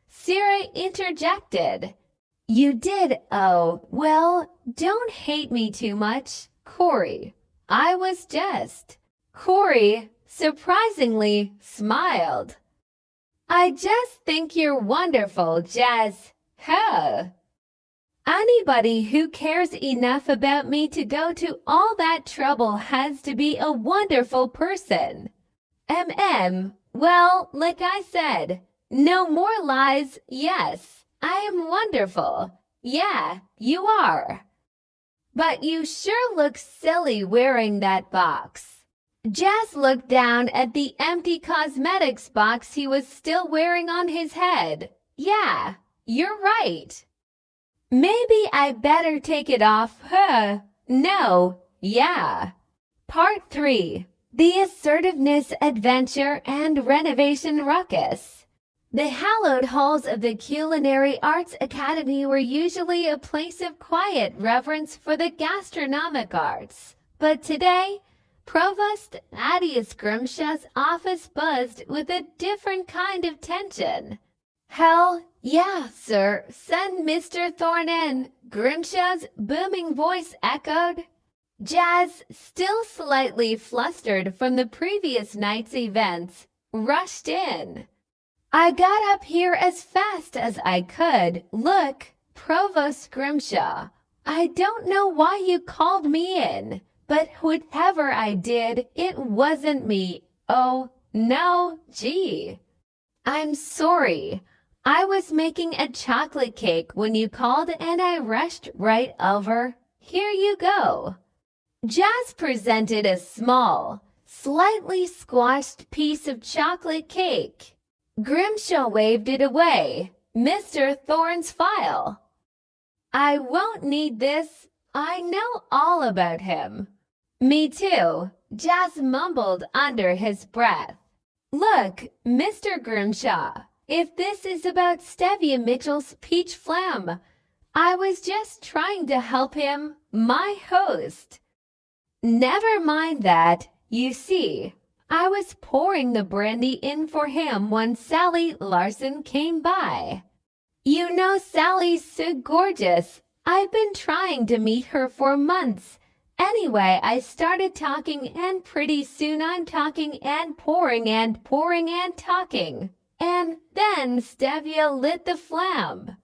Sarah interjected. You did? Oh, well, don't hate me too much, Corey. I was just. Corey, surprisingly, smiled. I just think you're wonderful, Jazz. Huh? Anybody who cares enough about me to go to all that trouble has to be a wonderful person. Well, like I said, no more lies. Yes, I am wonderful. Yeah, you are. But you sure look silly wearing that box. Jazz looked down at the empty cosmetics box he was still wearing on his head. Yeah, you're right. Maybe I better take it off, huh? No, yeah. Part 3. The Assertiveness Adventure and Renovation Ruckus. The hallowed halls of the Culinary Arts Academy were usually a place of quiet reverence for the gastronomic arts. But today, Provost Thaddeus Grimshaw's office buzzed with a different kind of tension. Hell, yeah, sir, send Mr. Thorne in, Grimshaw's booming voice echoed. Jazz, still slightly flustered from the previous night's events, rushed in. I got up here as fast as I could. Look, Provost Grimshaw, I don't know why you called me in, but whatever I did, it wasn't me. Oh, no, gee. I'm sorry. I was making a chocolate cake when you called and I rushed right over. Here you go. Jazz presented a small, slightly squashed piece of chocolate cake. Grimshaw waved it away. Mr. Thorne's file. I won't need this. I know all about him. Me too, Jazz mumbled under his breath. Look, Mr. Grimshaw, if this is about Stevia Mitchell's peach flam, I was just trying to help him, my host. Never mind that. You see, I was pouring the brandy in for him when Sally Larson came by. You know Sally's so gorgeous. I've been trying to meet her for months. Anyway, I started talking and pretty soon I'm talking and pouring and pouring and talking. And then Stevia lit the flam.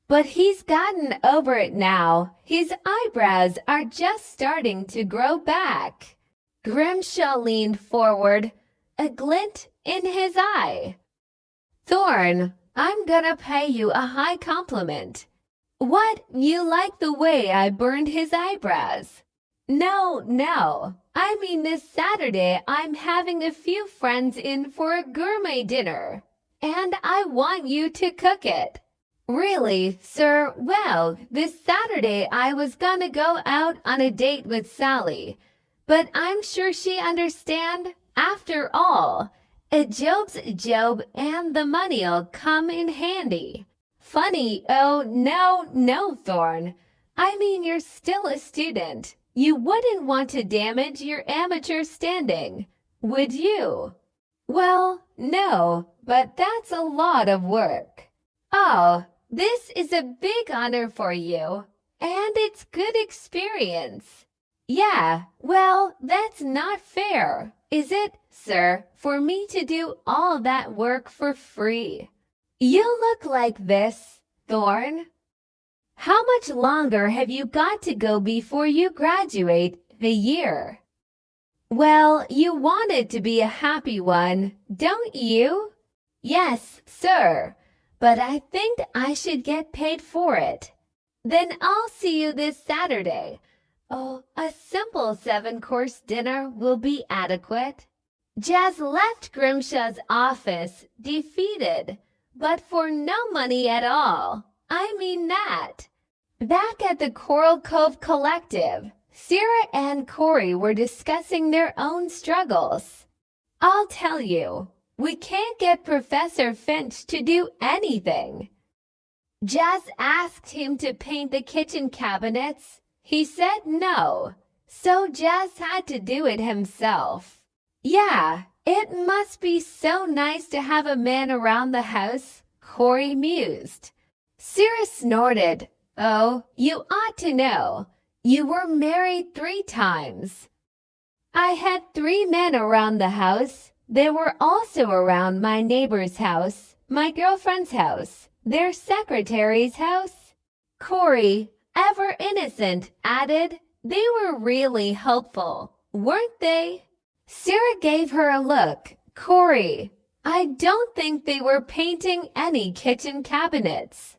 But he's gotten over it now. His eyebrows are just starting to grow back. Grimshaw leaned forward, a glint in his eye. Thorne, I'm gonna pay you a high compliment. What, you like the way I burned his eyebrows? No. I mean this Saturday I'm having a few friends in for a gourmet dinner. And I want you to cook it. Really, sir? Well, this Saturday I was gonna go out on a date with Sally. But I'm sure she understand. After all, a job's a job and the money'll come in handy. Funny, oh no, Thorne. I mean you're still a student. You wouldn't want to damage your amateur standing, would you? Well, no, but that's a lot of work. Oh, this is a big honor for you, and it's good experience. Yeah, well, that's not fair, is it, sir, for me to do all that work for free? You look like this, Thorne. How much longer have you got to go before you graduate the year? Well, you want it to be a happy one, don't you? Yes, sir, but I think I should get paid for it. Then I'll see you this Saturday. Oh, a simple 7-course dinner will be adequate. Jazz left Grimshaw's office defeated, but for no money at all. I mean that. Back at the Coral Cove Collective, Sarah and Corey were discussing their own struggles. I'll tell you, we can't get Professor Finch to do anything. Jazz asked him to paint the kitchen cabinets. He said no, so Jazz had to do it himself. Yeah, it must be so nice to have a man around the house Corey mused. Sarah snorted. Oh, you ought to know. You were married 3 times. I had 3 men around the house. They were also around my neighbor's house, my girlfriend's house, their secretary's house. Corey, ever innocent, added, they were really helpful, weren't they? Sarah gave her a look. Corey, I don't think they were painting any kitchen cabinets.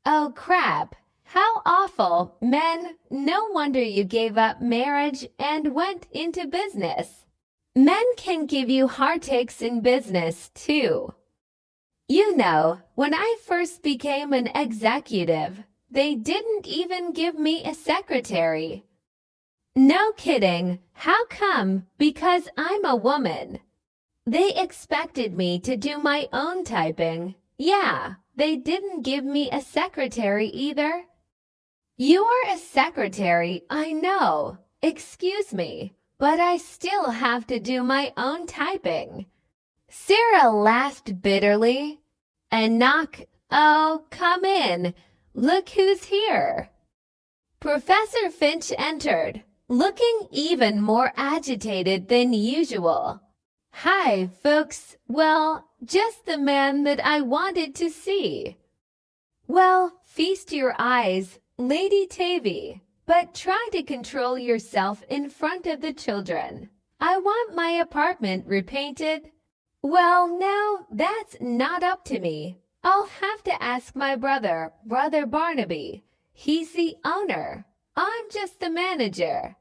Oh, crap. How awful, men. No wonder you gave up marriage and went into business. Men can give you heartaches in business, too. You know, when I first became an executive, they didn't even give me a secretary. No kidding. How come? Because I'm a woman. They expected me to do my own typing. Yeah, they didn't give me a secretary either. You are a secretary, I know. Excuse me, but I still have to do my own typing. Sarah laughed bitterly. A knock. Oh, come in. Look who's here. Professor Finch entered, looking even more agitated than usual. Hi, folks. Well, just the man that I wanted to see. Well, feast your eyes, Lady Tavy, but try to control yourself in front of the children. I want my apartment repainted. Well, now, that's not up to me. I'll have to ask my brother, Brother Barnaby. He's the owner. I'm just the manager.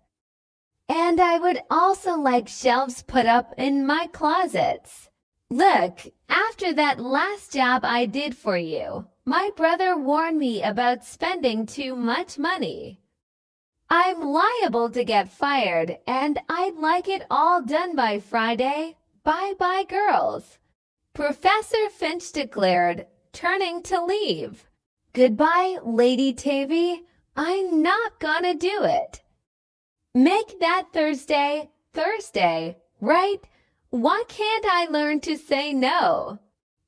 And I would also like shelves put up in my closets. Look, after that last job I did for you, my brother warned me about spending too much money. I'm liable to get fired, and I'd like it all done by Friday. Bye-bye, girls. Professor Finch declared, turning to leave. Goodbye, Lady Tavy. I'm not gonna do it. Make that Thursday, right? Why can't I learn to say no?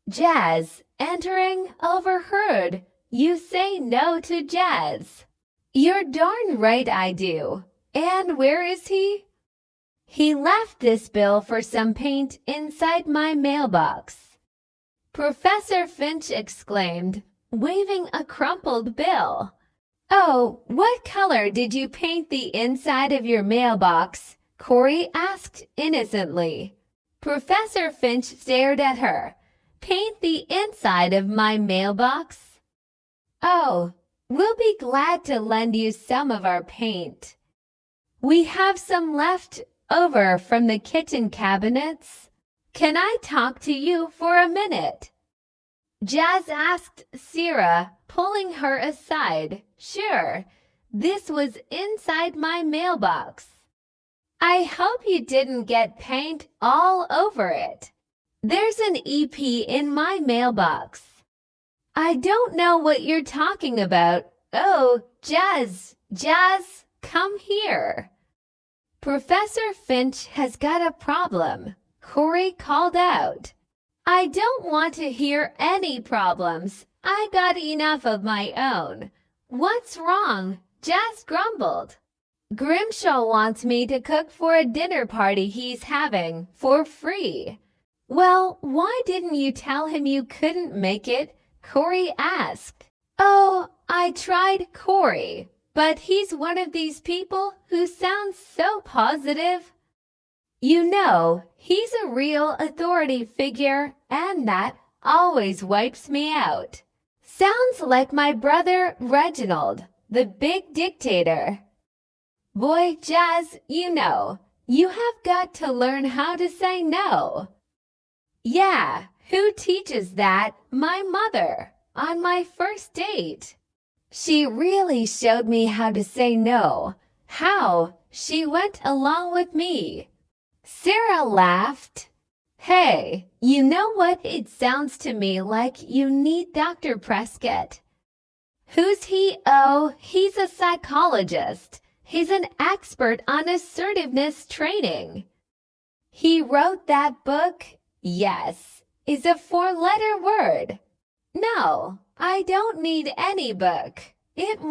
Jazz, entering, overheard. You say no to Jazz. You're darn right I do. And where is he? He left this bill for some paint inside my mailbox. Professor Finch exclaimed, waving a crumpled bill. Oh, what color did you paint the inside of your mailbox? Corey asked innocently. Professor Finch stared at her. Paint the inside of my mailbox? Oh, we'll be glad to lend you some of our paint. We have some left over from the kitchen cabinets. Can I talk to you for a minute? Jazz asked Sarah, pulling her aside. Sure, this was inside my mailbox. I hope you didn't get paint all over it. There's an EP in my mailbox. I don't know what you're talking about. Oh, Jazz, come here. Professor Finch has got a problem, Corey called out. I don't want to hear any problems. I got enough of my own. What's wrong? Jazz grumbled. Grimshaw wants me to cook for a dinner party he's having for free. Well, why didn't you tell him you couldn't make it? Corey asked. Oh, I tried, Corey, but he's one of these people who sounds so positive. You know, he's a real authority figure, and that always wipes me out. Sounds like my brother Reginald, the big dictator. Boy, Jazz, you know, you have got to learn how to say no. Yeah, who teaches that? My mother, on my first date. She really showed me how to say no. How? She went along with me. Sarah laughed. Hey, you know what? It sounds to me like you need Dr. Prescott. Who's he? Oh, he's a psychologist. He's an expert on assertiveness training. He wrote that book? Yes. Is a 4-letter word. No, I don't need any book. It